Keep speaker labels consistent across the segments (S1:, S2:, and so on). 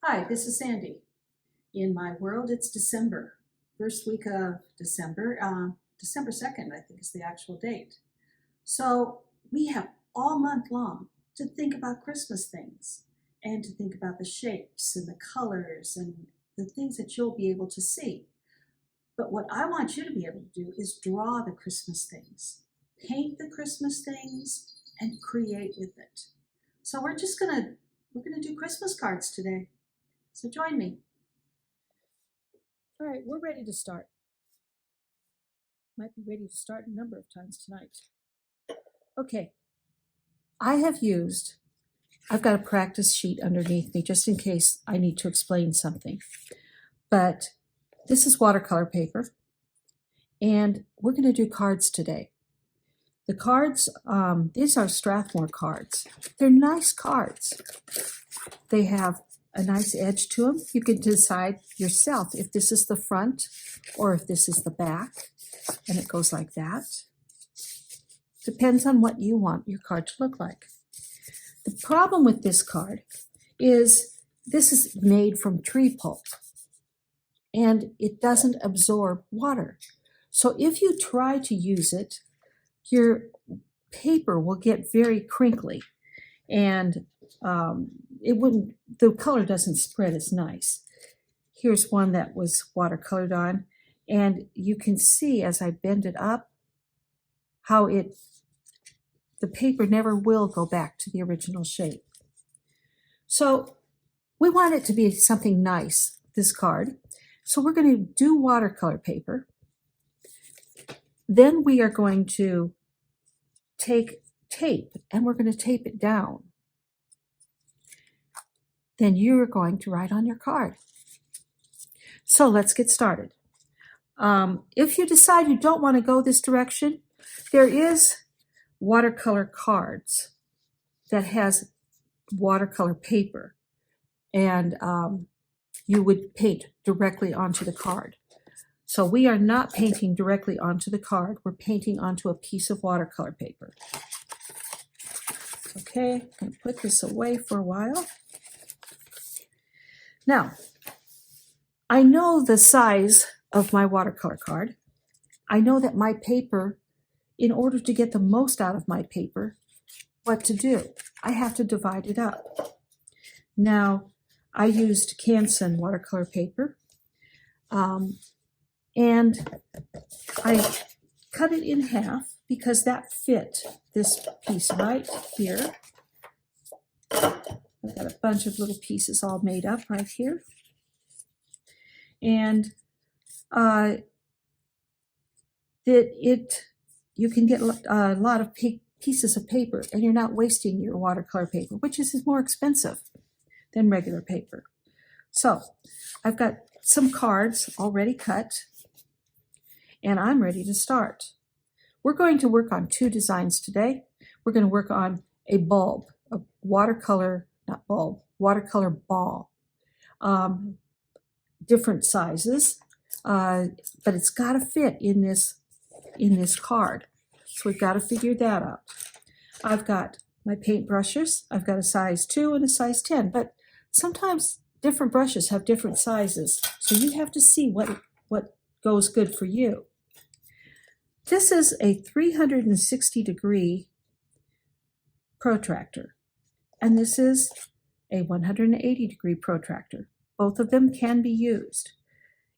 S1: Hi, this is Sandy. In my world, it's December. First week of December, December 2nd, I think is the actual date. So we have all month long to think about Christmas things and to think about the shapes and the colors and the things that you'll be able to see. But what I want you to be able to do is draw the Christmas things, paint the Christmas things, and create with it. So we're gonna do Christmas cards today. So join me. All right, we're ready to start. Might be ready to start a number of times tonight. Okay, I've got a practice sheet underneath me just in case I need to explain something. But this is watercolor paper, and we're going to do cards today. The cards, these are Strathmore cards. They're nice cards. They have a nice edge to them. You can decide yourself if this is the front or if this is the back, and it goes like that. Depends on what you want your card to look like. The problem with this card is this is made from tree pulp and it doesn't absorb water. So if you try to use it, your paper will get very crinkly and the color doesn't spread as nice. Here's one that was watercolored on, and you can see as I bend it up how the paper never will go back to the original shape. So we want it to be something nice, this card. So we're going to do watercolor paper. Then we are going to take tape and we're going to tape it down. Then you're going to write on your card. So let's get started. If you decide you don't want to go this direction, there is watercolor cards that has watercolor paper, and you would paint directly onto the card. So we are not painting directly onto the card, we're painting onto a piece of watercolor paper. Okay, I'm going to put this away for a while. Now, I know the size of my watercolor card. I know that my paper, in order to get the most out of my paper, what to do. I have to divide it up. Now, I used Canson watercolor paper, and I cut it in half because that fit this piece right here. I've got a bunch of little pieces all made up right here. And you can get a lot of pieces of paper and you're not wasting your watercolor paper, which is more expensive than regular paper. So I've got some cards already cut and I'm ready to start. We're going to work on two designs today. We're going to work on a bulb, a watercolor ball. Different sizes, but it's got to fit in this card. So we've got to figure that out. I've got my paint brushes. I've got a size 2 and a size 10, but sometimes different brushes have different sizes. So you have to see what goes good for you. This is a 360-degree protractor, and this is a 180-degree protractor. Both of them can be used.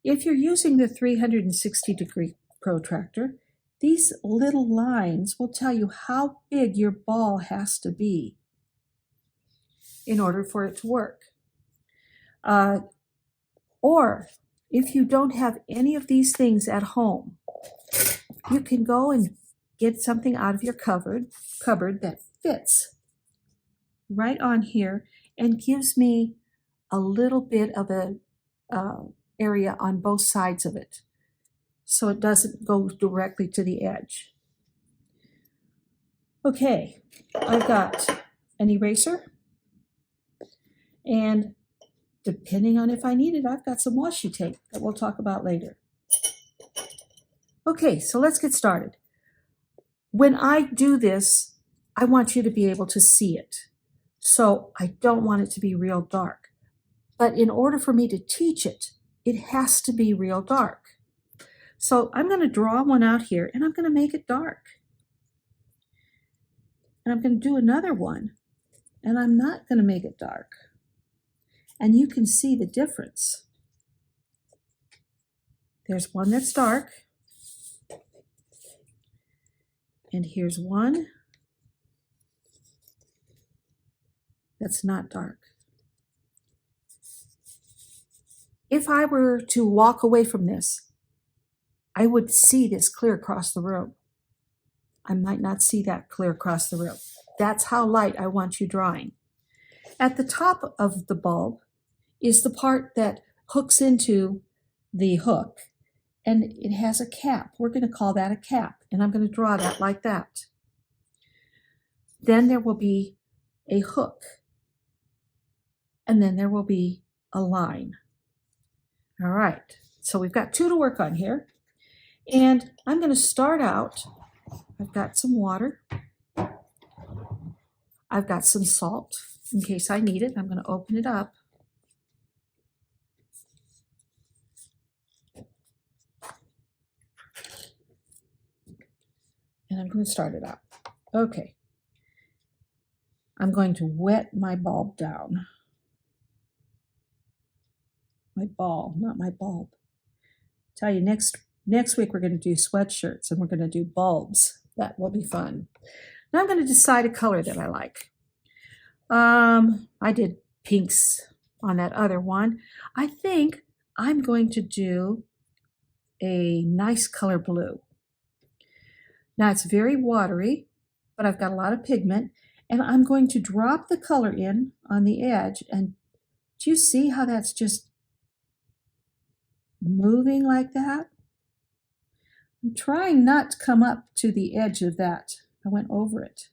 S1: If you're using the 360-degree protractor, these little lines will tell you how big your ball has to be in order for it to work. Or if you don't have any of these things at home, you can go and get something out of your cupboard that fits right on here and gives me a little bit of a area on both sides of it, so it doesn't go directly to the edge. Okay, I've got an eraser, and depending on if I need it, I've got some washi tape that we'll talk about later. Okay, so let's get started. When I do this, I want you to be able to see it. So I don't want it to be real dark. But in order for me to teach it, it has to be real dark. So I'm going to draw one out here and I'm going to make it dark. And I'm going to do another one and I'm not going to make it dark. And you can see the difference. There's one that's dark. And here's one that's not dark. If I were to walk away from this, I would see this clear across the room. I might not see that clear across the room. That's how light I want you drawing. At the top of the bulb is the part that hooks into the hook, and it has a cap. We're going to call that a cap, and I'm going to draw that like that. Then there will be a hook, and then there will be a line. All right, so we've got two to work on here, and I'm going to start out. I've got some water. I've got some salt in case I need it. I'm going to open it up. And I'm going to start it out. Okay. I'm going to wet my bulb down. My ball, not my bulb. Tell you, next week we're going to do sweatshirts and we're going to do bulbs. That will be fun. Now I'm going to decide a color that I like. I did pinks on that other one. I think I'm going to do a nice color blue. Now it's very watery, but I've got a lot of pigment, and I'm going to drop the color in on the edge. And do you see how that's just moving like that? I'm trying not to come up to the edge of that. I went over it.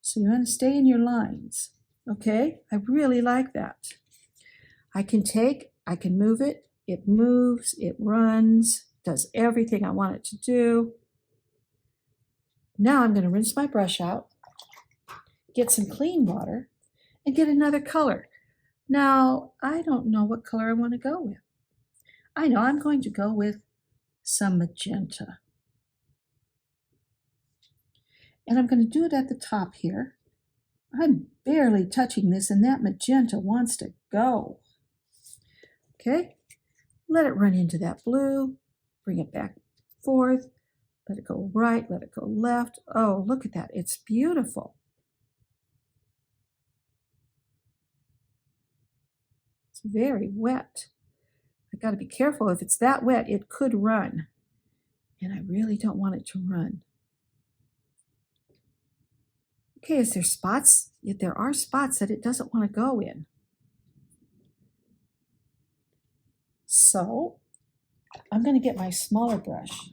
S1: So you want to stay in your lines. Okay, I really like that. I can move it. It moves, it runs, does everything I want it to do. Now I'm going to rinse my brush out, get some clean water, and get another color. Now, I don't know what color I want to go with. I know I'm going to go with some magenta. And I'm going to do it at the top here. I'm barely touching this, and that magenta wants to go. Okay, let it run into that blue, bring it back forth, let it go right, let it go left. Oh, look at that, it's beautiful. It's very wet. I got to be careful. If it's that wet, it could run. And I really don't want it to run. Okay, is there spots? There are spots that it doesn't want to go in. So I'm going to get my smaller brush.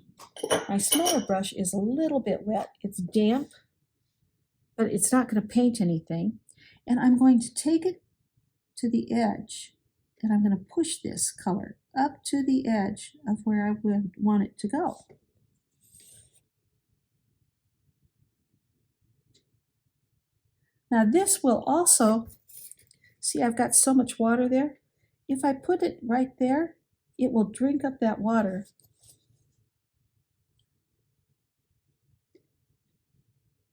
S1: My smaller brush is a little bit wet. It's damp, but it's not going to paint anything. And I'm going to take it to the edge, and I'm going to push this color up to the edge of where I would want it to go. Now this will also, see, I've got so much water there. If I put it right there, it will drink up that water.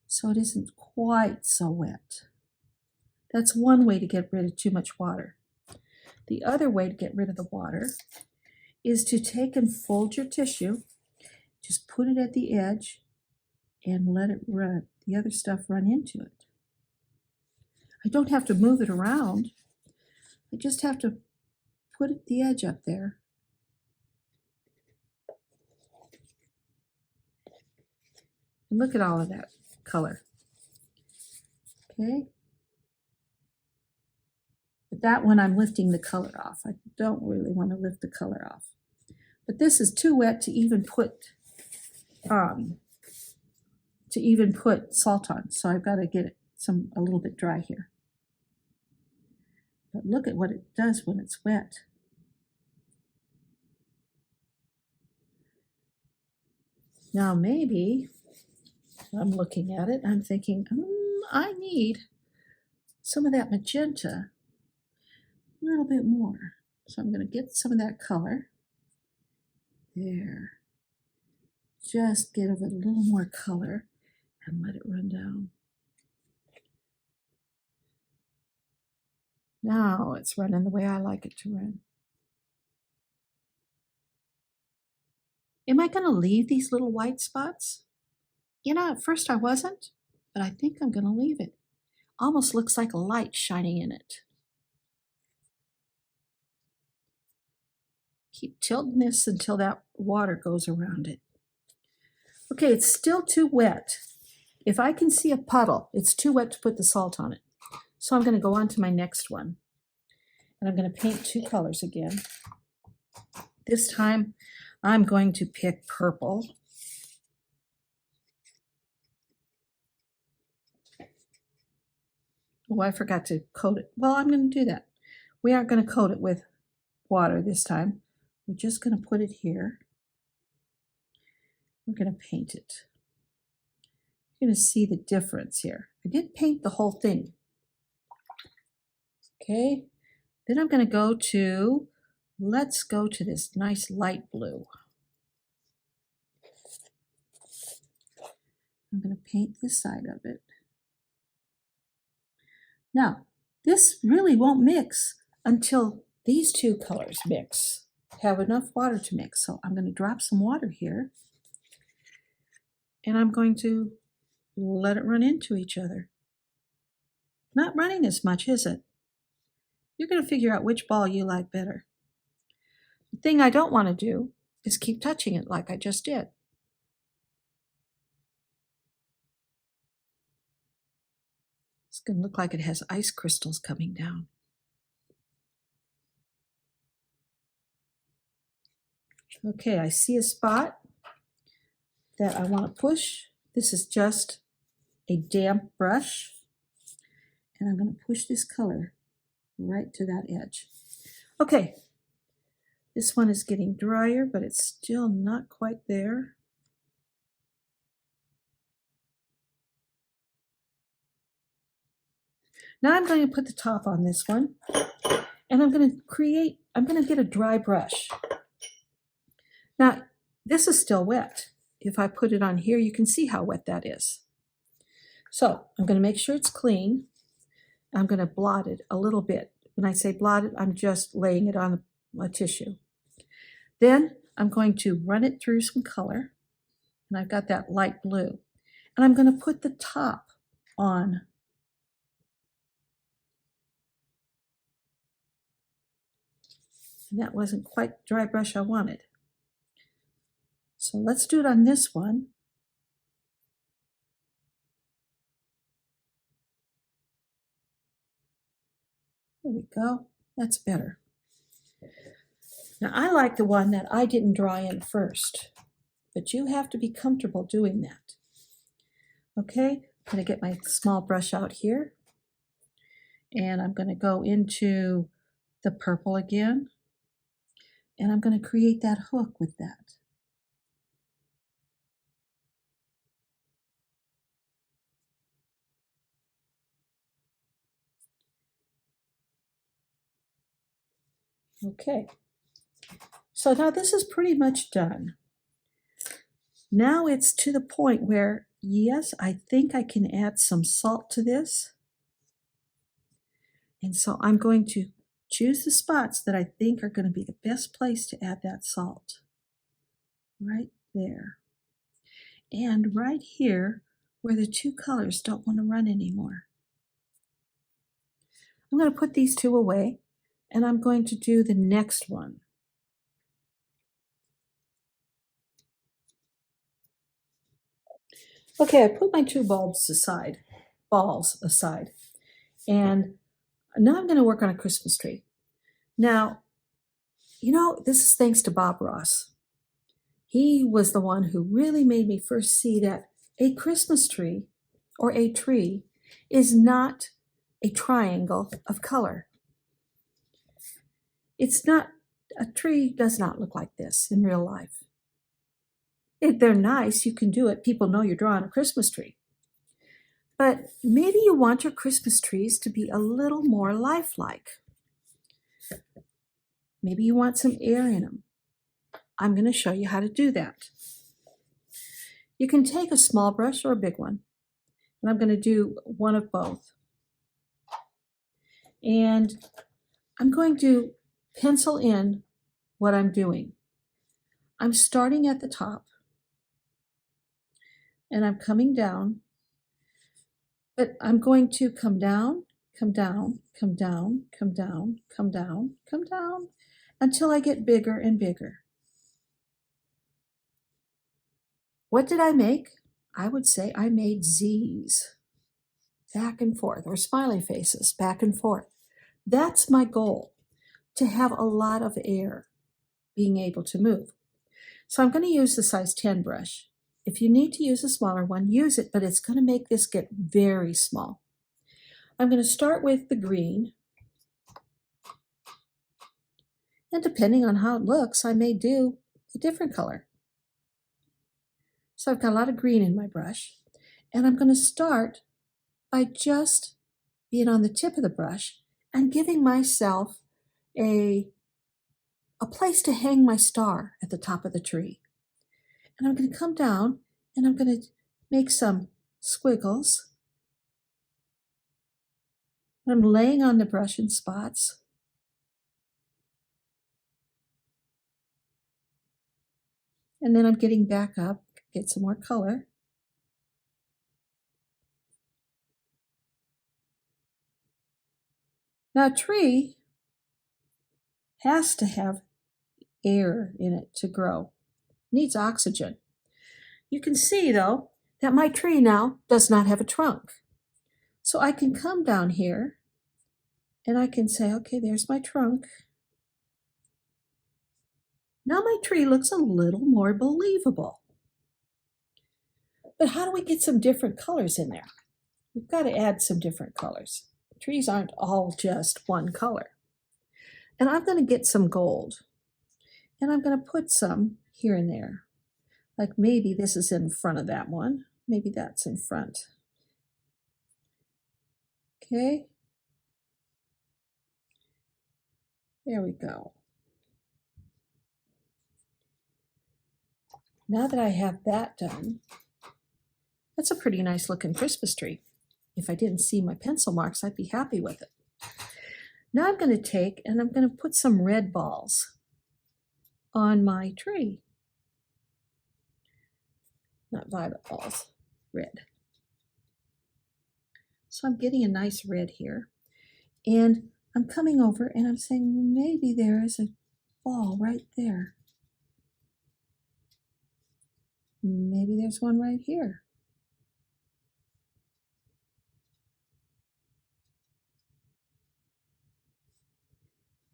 S1: So it isn't quite so wet. That's one way to get rid of too much water. The other way to get rid of the water is to take and fold your tissue, just put it at the edge and let it run, the other stuff run into it. I don't have to move it around. I just have to put the edge up there. And look at all of that color. Okay. But that one I'm lifting the color off. I don't really want to lift the color off. But this is too wet to even put salt on. So I've got to get it a little bit dry here. But look at what it does when it's wet. Now maybe, I'm looking at it, I'm thinking, I need some of that magenta a little bit more. So I'm going to get some of that color. There. Just give it a little more color and let it run down. Now it's running the way I like it to run. Am I going to leave these little white spots? You know, at first I wasn't, but I think I'm going to leave it. Almost looks like a light shining in it. Keep tilting this until that water goes around it. Okay, it's still too wet. If I can see a puddle, it's too wet to put the salt on it. So I'm going to go on to my next one. And I'm going to paint two colors again. This time I'm going to pick purple. Oh, I forgot to coat it. Well, I'm going to do that. We aren't going to coat it with water this time. We're just going to put it here. We're going to paint it. You're going to see the difference here. I did paint the whole thing. Okay. Then I'm going to go to, let's go to this nice light blue. I'm going to paint this side of it. Now, this really won't mix until these two colors mix, have enough water to mix. So I'm going to drop some water here, and I'm going to let it run into each other. Not running as much, is it? You're going to figure out which ball you like better. The thing I don't want to do is keep touching it like I just did. It's going to look like it has ice crystals coming down. Okay, I see a spot that I want to push. This is just a damp brush, and I'm going to push this color right to that edge. Okay, this one is getting drier, but it's still not quite there. Now I'm going to put the top on this one, and I'm going to get a dry brush. Now, this is still wet. If I put it on here, you can see how wet that is. So I'm going to make sure it's clean. I'm going to blot it a little bit. When I say blot it, I'm just laying it on a tissue. Then I'm going to run it through some color, and I've got that light blue. And I'm going to put the top on. And that wasn't quite the dry brush I wanted. So let's do it on this one. There we go. That's better. Now I like the one that I didn't draw in first, but you have to be comfortable doing that. Okay, I'm going to get my small brush out here, and I'm going to go into the purple again, and I'm going to create that hook with that. Okay, so now this is pretty much done. Now it's to the point where, yes, I think I can add some salt to this. And so I'm going to choose the spots that I think are going to be the best place to add that salt. Right there. And right here where the two colors don't want to run anymore. I'm going to put these two away, and I'm going to do the next one. Okay, I put my two balls aside, and now I'm going to work on a Christmas tree. Now, you know, this is thanks to Bob Ross. He was the one who really made me first see that a Christmas tree, or a tree, is not a triangle of color. It's not, a tree does not look like this in real life. They're nice, you can do it, people know you're drawing a Christmas tree. But maybe you want your Christmas trees to be a little more lifelike. Maybe you want some air in them. I'm going to show you how to do that. You can take a small brush or a big one, and I'm going to do one of both. And I'm going to pencil in what I'm doing. I'm starting at the top, and I'm coming down, but I'm going to come down, come down, come down, come down, come down, come down, until I get bigger and bigger. What did I make? I would say I made Z's, back and forth, or smiley faces, back and forth. That's my goal, to have a lot of air being able to move. So I'm going to use the size 10 brush. If you need to use a smaller one, use it, but it's going to make this get very small. I'm going to start with the green. And depending on how it looks, I may do a different color. So I've got a lot of green in my brush, and I'm going to start by just being on the tip of the brush and giving myself a place to hang my star at the top of the tree. And I'm going to come down and I'm going to make some squiggles. I'm laying on the brush in spots. And then I'm getting back up, get some more color. Now, a tree has to have air in it to grow. It needs oxygen. You can see, though, that my tree now does not have a trunk. So I can come down here and I can say, okay, there's my trunk. Now my tree looks a little more believable. But how do we get some different colors in there? We've got to add some different colors. Trees aren't all just one color. And I'm going to get some gold. And I'm going to put some here and there. Like maybe this is in front of that one. Maybe that's in front. Okay. There we go. Now that I have that done, that's a pretty nice looking Christmas tree. If I didn't see my pencil marks, I'd be happy with it. Now I'm going to take and I'm going to put some red balls on my tree. Not violet balls, red. So I'm getting a nice red here. And I'm coming over and I'm saying maybe there is a ball right there. Maybe there's one right here.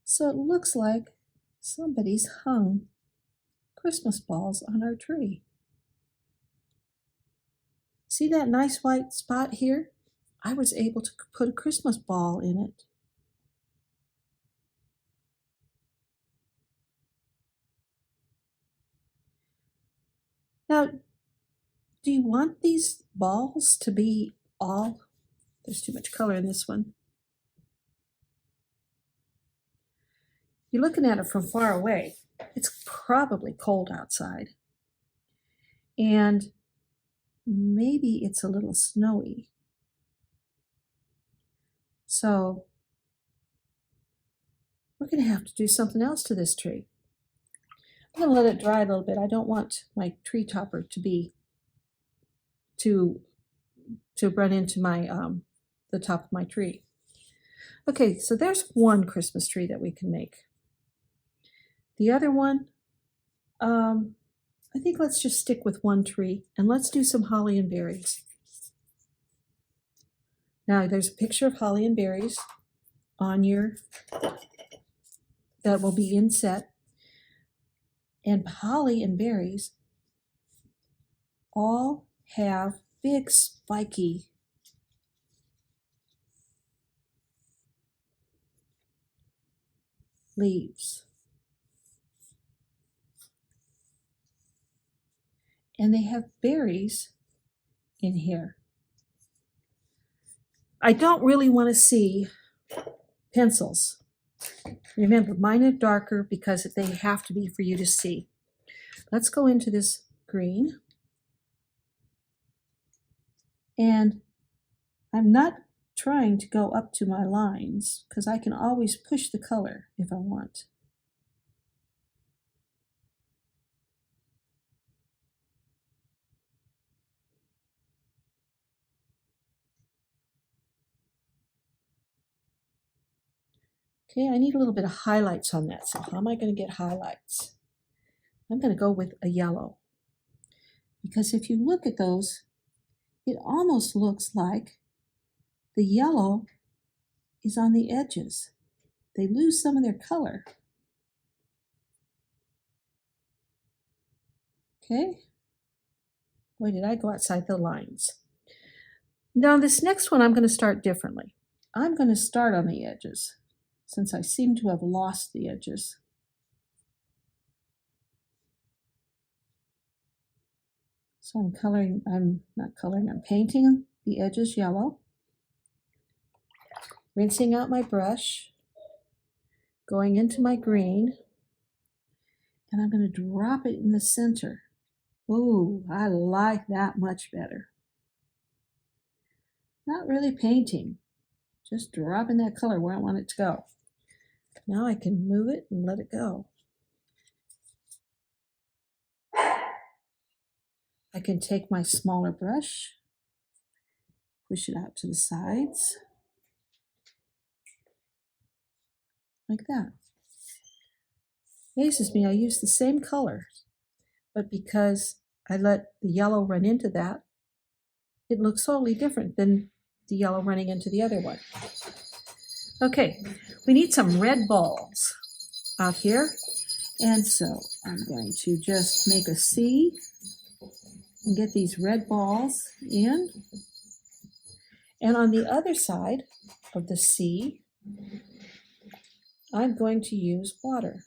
S1: So it looks like somebody's hung Christmas balls on our tree. See that nice white spot here? I was able to put a Christmas ball in it. Now, do you want these balls to be all? There's too much color in this one. You're looking at it from far away. It's probably cold outside. And maybe it's a little snowy. So we're going to have to do something else to this tree. I'm going to let it dry a little bit. I don't want my tree topper to be to run into my the top of my tree. Okay, so there's one Christmas tree that we can make. The other one, I think let's just stick with one tree and let's do some holly and berries. Now there's a picture of holly and berries on your, that will be inset. And holly and berries all have big spiky leaves. And they have berries in here. I don't really want to see pencils Remember, mine are darker because they have to be for you to see. Let's go into this green. And I'm not trying to go up to my lines because I can always push the color if I want. Okay, I need a little bit of highlights on that. So how am I going to get highlights? I'm going to go with a yellow. Because if you look at those, it almost looks like the yellow is on the edges. They lose some of their color. Okay. Boy, did I go outside the lines. Now this next one, I'm going to start differently. I'm going to start on the edges, since I seem to have lost the edges. So I'm painting the edges yellow, rinsing out my brush, going into my green, and I'm going to drop it in the center. Ooh, I like that much better. Not really painting, just dropping that color where I want it to go. Now I can move it and let it go. I can take my smaller brush, push it out to the sides, like that. Amazes me, I use the same color, but because I let the yellow run into that, it looks totally different than the yellow running into the other one. Okay, we need some red balls out here, and so I'm going to just make a C and get these red balls in. And on the other side of the C, I'm going to use water,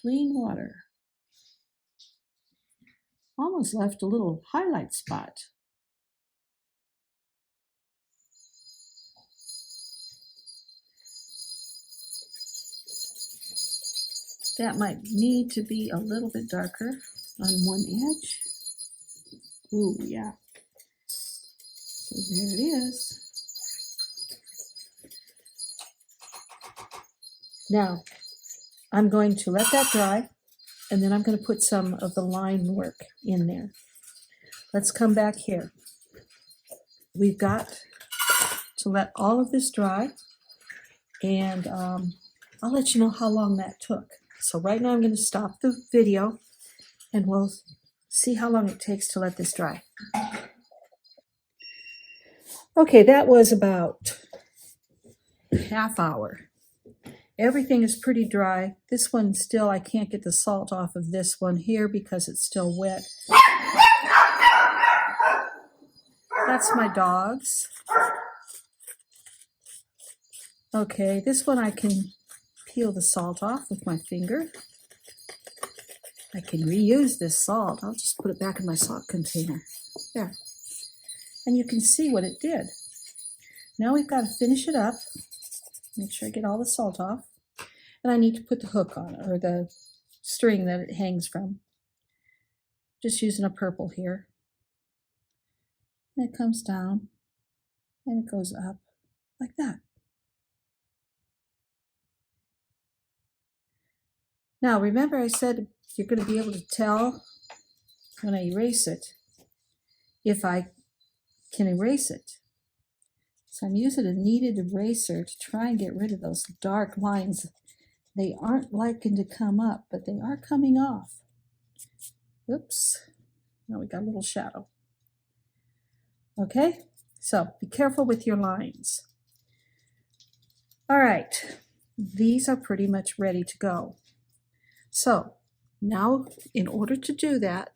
S1: clean water. Almost left a little highlight spot. That might need to be a little bit darker on one edge. Ooh, yeah. So there it is. Now, I'm going to let that dry, and then I'm going to put some of the line work in there. Let's come back here. We've got to let all of this dry, and I'll let you know how long that took. So right now I'm going to stop the video, and we'll see how long it takes to let this dry. Okay, that was about a half hour. Everything is pretty dry. This one still, I can't get the salt off of this one here because it's still wet. That's my dogs. Okay, this one I can peel the salt off with my finger. I can reuse this salt. I'll just put it back in my salt container. There. And you can see what it did. Now we've got to finish it up. Make sure I get all the salt off. And I need to put the hook on it, or the string that it hangs from. Just using a purple here. And it comes down and it goes up like that. Now remember I said you're going to be able to tell when I erase it if I can erase it. So I'm using a kneaded eraser to try and get rid of those dark lines. They aren't liking to come up, but they are coming off. Oops. Now we got a little shadow. Okay, so be careful with your lines. All right, these are pretty much ready to go. So now, in order to do that,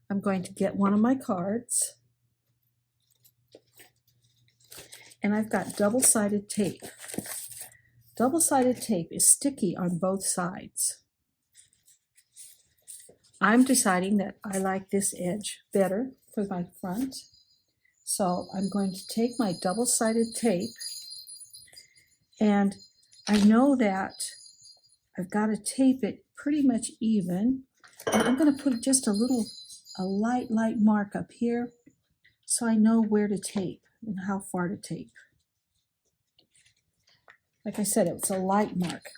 S1: I'm going to get one of my cards, and I've got double-sided tape. Double-sided tape is sticky on both sides. I'm deciding that I like this edge better for my front. So I'm going to take my double-sided tape, and I know that I've got to tape it pretty much even. And I'm going to put just a light mark up here so I know where to tape and how far to tape. Like I said, it's a light mark.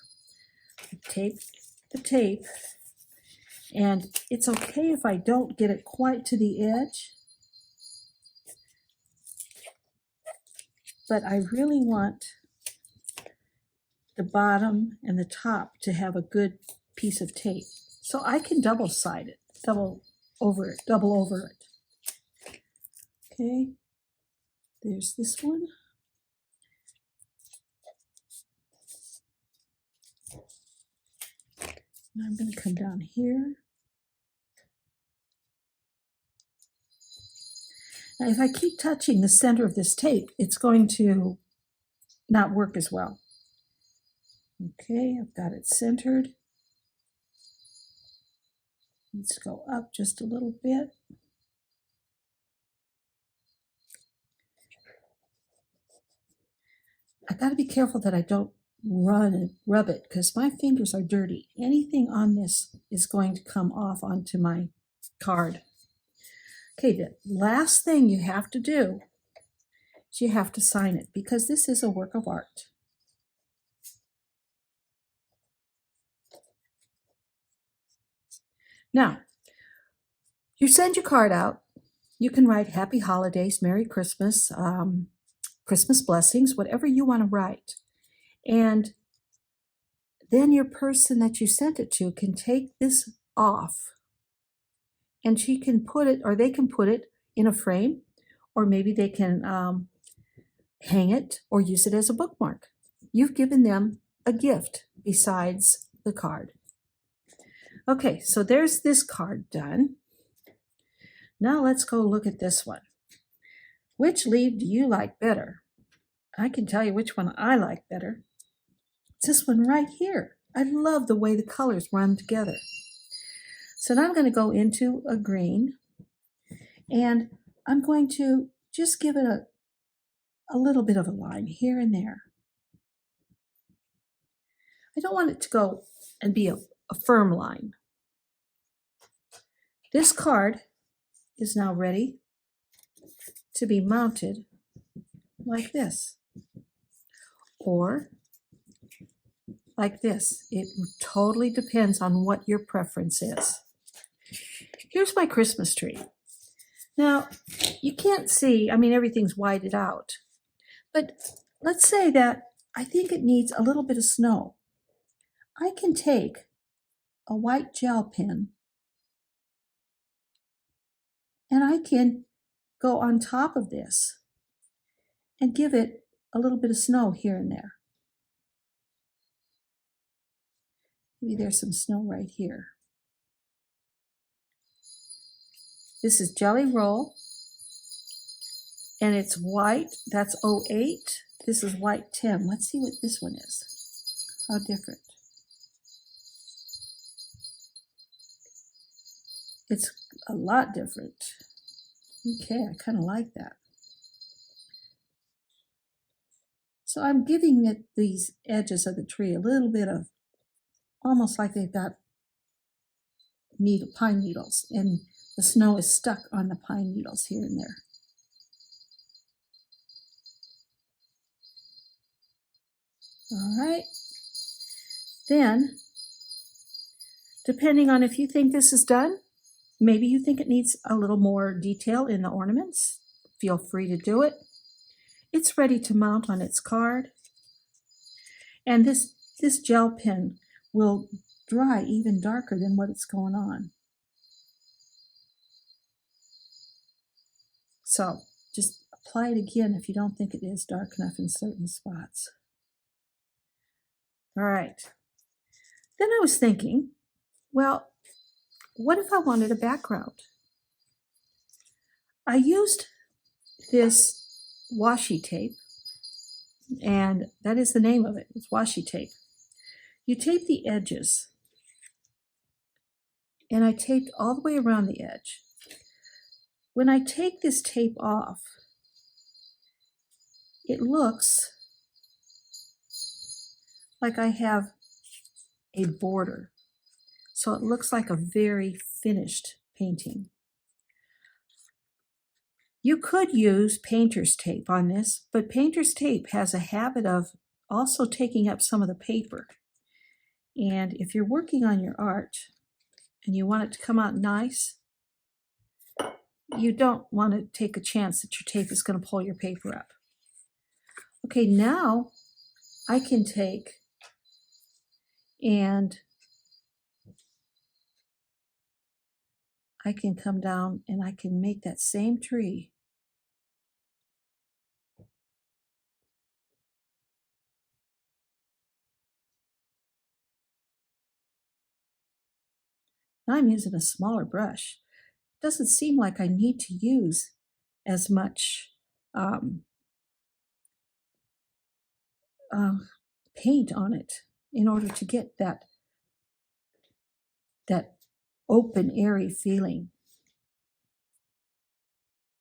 S1: Tape the tape, and it's okay if I don't get it quite to the edge, but I really want the bottom and the top to have a good piece of tape. So I can double over it. Okay, there's this one. And I'm going to come down here. Now, if I keep touching the center of this tape, it's going to not work as well. Okay, I've got it centered. Let's go up just a little bit. I got to be careful that I don't run and rub it because my fingers are dirty. Anything on this is going to come off onto my card. Okay, the last thing you have to do is you have to sign it because this is a work of art. Now, you send your card out. You can write Happy Holidays, Merry Christmas, Christmas blessings, whatever you want to write. And then your person that you sent it to can take this off and she can put it, or they can put it in a frame, or maybe they can hang it or use it as a bookmark. You've given them a gift besides the card. Okay, so there's this card done. Now let's go look at this one. Which leaf do you like better? I can tell you which one I like better. It's this one right here. I love the way the colors run together. So now I'm going to go into a green, and I'm going to just give it a little bit of a line here and there. I don't want it to go and be a firm line. This card is now ready to be mounted like this, or like this. It totally depends on what your preference is. Here's my Christmas tree. Now, you can't see, I mean, everything's whited out, but let's say that I think it needs a little bit of snow. I can take a white gel pen and I can go on top of this and give it a little bit of snow here and there. Maybe there's some snow right here. This is Jelly Roll, and it's white. That's 08. This is white 10. Let's see what this one is. How different. It's a lot different. Okay, I kind of like that. So I'm giving it these edges of the tree a little bit of, almost like they've got pine needles, and the snow is stuck on the pine needles here and there. All right. Then, depending on if you think this is done, maybe you think it needs a little more detail in the ornaments, feel free to do it. It's ready to mount on its card. And this gel pen will dry even darker than what it's going on. So just apply it again if you don't think it is dark enough in certain spots. All right. Then I was thinking, well, what if I wanted a background? I used this washi tape, and that is the name of it. It's washi tape. You tape the edges, and I taped all the way around the edge. When I take this tape off, it looks like I have a border. So it looks like a very finished painting. You could use painter's tape on this, but painter's tape has a habit of also taking up some of the paper. And if you're working on your art and you want it to come out nice, you don't want to take a chance that your tape is going to pull your paper up. Okay, now I can take and I can come down and I can make that same tree. Now I'm using a smaller brush. It doesn't seem like I need to use as much paint on it in order to get that open, airy feeling.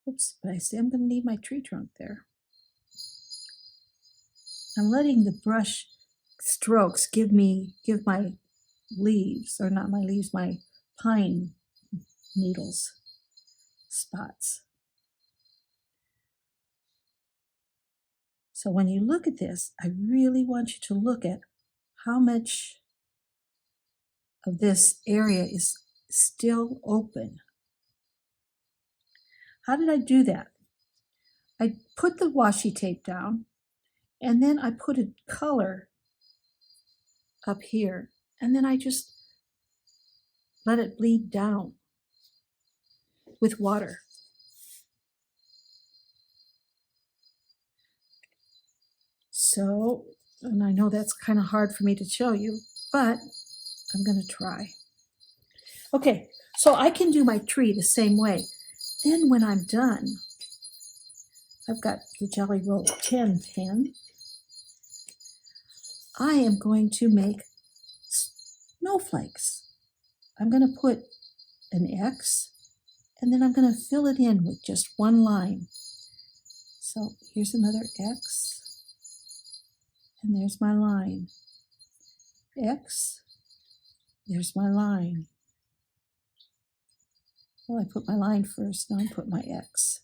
S1: Oops, but I see I'm going to need my tree trunk there. I'm letting the brush strokes give my leaves, or not my leaves, my pine needles spots. So when you look at this, I really want you to look at how much of this area is still open. How did I do that? I put the washi tape down, and then I put a color up here, and then I just let it bleed down with water. So, and I know that's kind of hard for me to show you, but I'm going to try. Okay, so I can do my tree the same way. Then when I'm done, I've got the Jelly Roll 10 pen. I am going to make snowflakes. I'm going to put an X, and then I'm going to fill it in with just one line. So here's another X, and there's my line. X, there's my line. Well, I put my line first, now I put my X.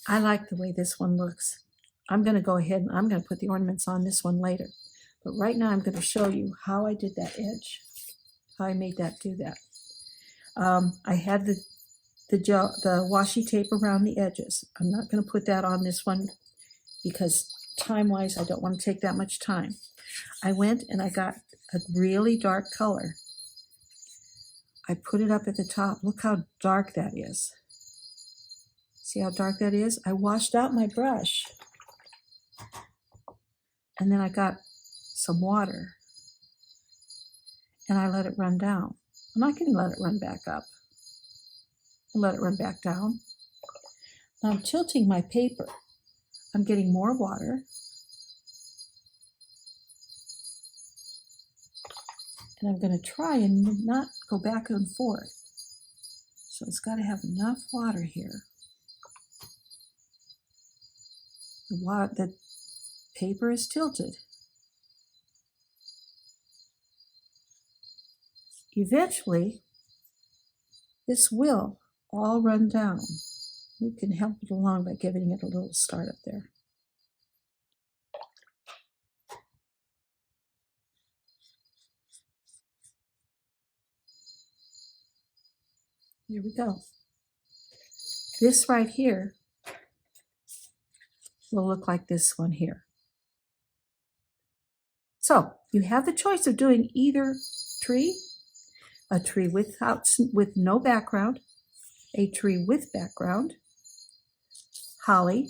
S1: I like the way this one looks. I'm going to go ahead and I'm going to put the ornaments on this one later. But right now I'm going to show you how I did that edge, how I made that do that. I had the washi tape around the edges. I'm not going to put that on this one because time-wise I don't want to take that much time. I went and I got a really dark color. I put it up at the top. Look how dark that is. See how dark that is? I washed out my brush, and then I got some water, and I let it run down. And I can let it run back up and let it run back down. Now I'm tilting my paper. I'm getting more water. And I'm going to try and not go back and forth. So it's got to have enough water here. The paper is tilted. Eventually, this will all run down. We can help it along by giving it a little start up there. Here we go. This right here will look like this one here. So you have the choice of doing either tree, a tree with no background, a tree with background, holly,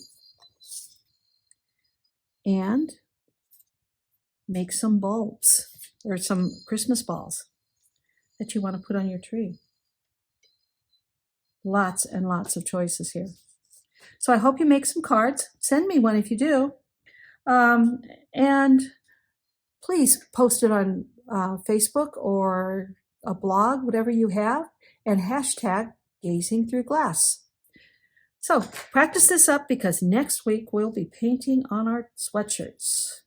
S1: and make some bulbs or some Christmas balls that you want to put on your tree. Lots and lots of choices here. So I hope you make some cards. Send me one if you do. And please post it on Facebook or a blog, whatever you have, and hashtag Gazing Through Glass. So practice this up because next week we'll be painting on our sweatshirts.